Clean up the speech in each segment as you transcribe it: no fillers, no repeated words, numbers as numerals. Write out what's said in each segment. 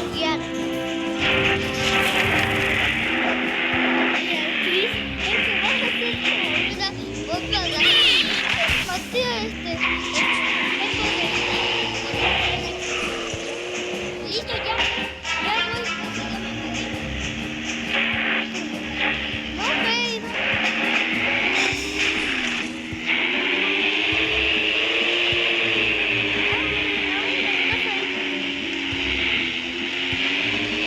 desbloquear. Chris, ¿qué vas a hacer con otra Mateo, listo, ya voy. No, güey.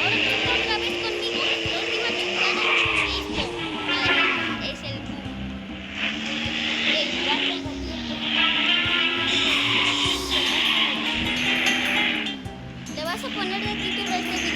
Ahora toca otra vez conmigo. La última chocada. Listo. Es el bug. ¿Le vas a poner de título a este video?